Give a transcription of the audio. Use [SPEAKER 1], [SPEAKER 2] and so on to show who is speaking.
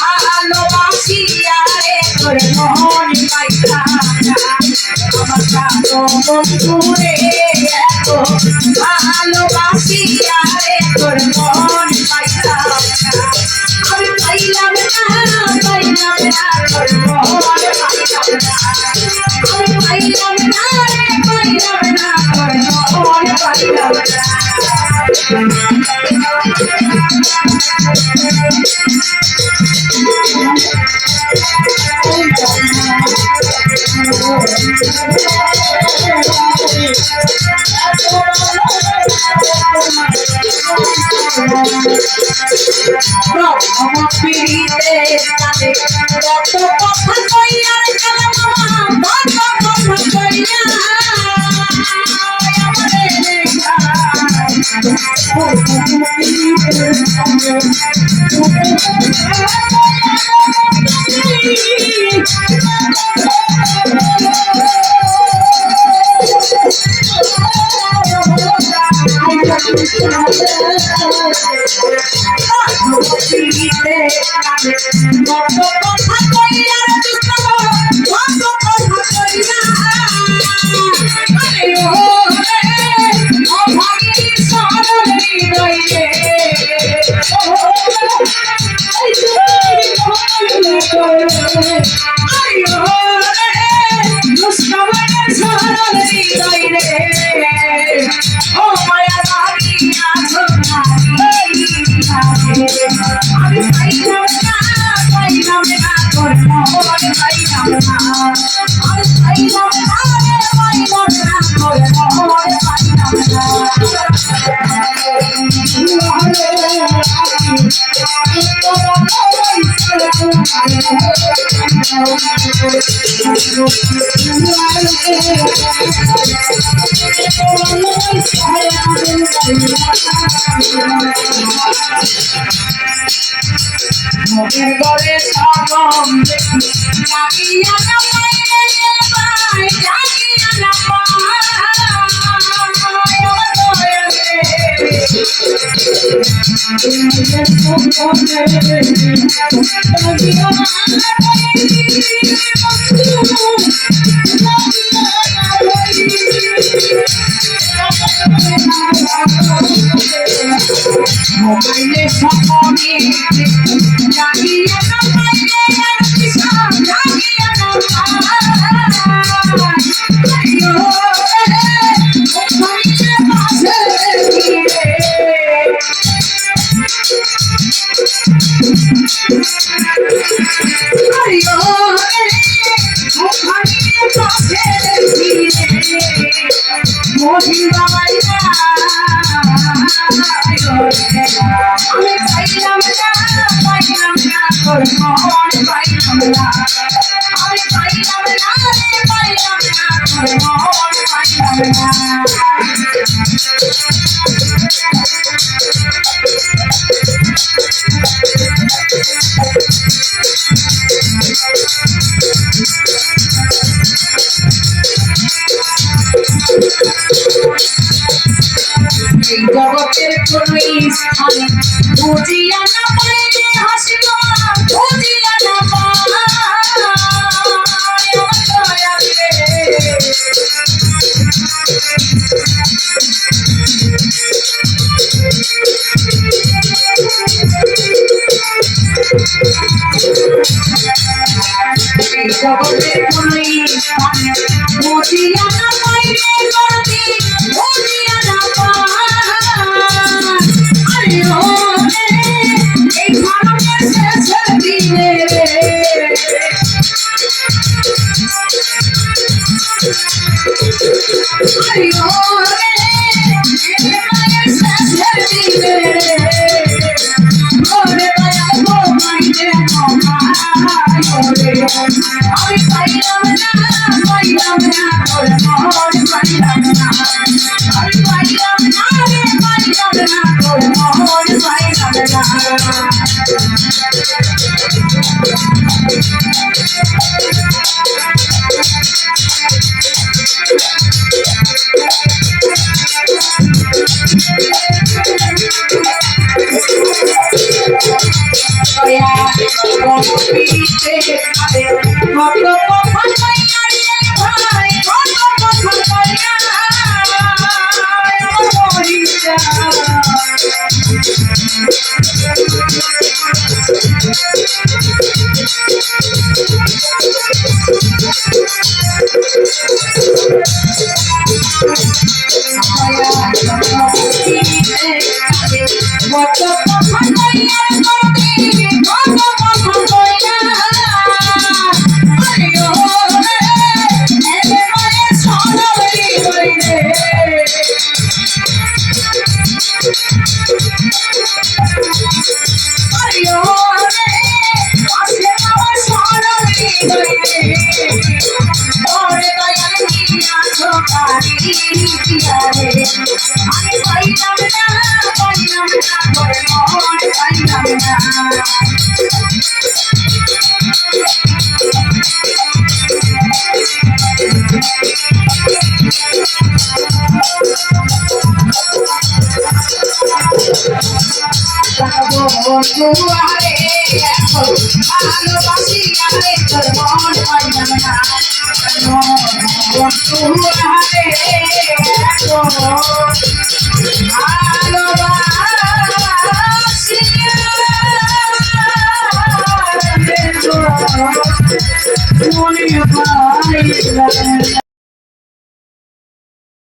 [SPEAKER 1] ভালোবাসিয়া রে তোর মন পাইতা আমার প্রাণ বন্ধুরে এত ভালোবাসিয়া রে তোর মন পাইতা আমি পাইলাম না তোর মন পাইলাম না আমি পাইলাম না রে তোর মন পাইলাম না আমার পিড়িতে কানে কত কথা কইয়া কালা মামা কত কথা কইয়া Bore sagam jagiya na paile bai jagiya na mobaile sapone jagiya na paile jagiya na ayo mobaile pase ayo mobaile pase mohi babaila আমি পাইলাম না তোর মন পাইলাম না আমি পাইলাম না রে পাইলাম না তোর মন পাইলাম না জগতের কোন স্থানে বুঝিয়া না পাইলে হাসিব বুঝিয়া না জগতের কোন স্থানে বুঝিয়া না পাইলে বুঝিয়া না আমি পাইলাম না তোর মন পাইলাম না আমি পাইলাম না রে পাইলাম না তোর মন পাইলাম না Yeah. বন্ধু আরে ভালোবাসি আরে তোর মন পাইলাম না বন্ধু আরে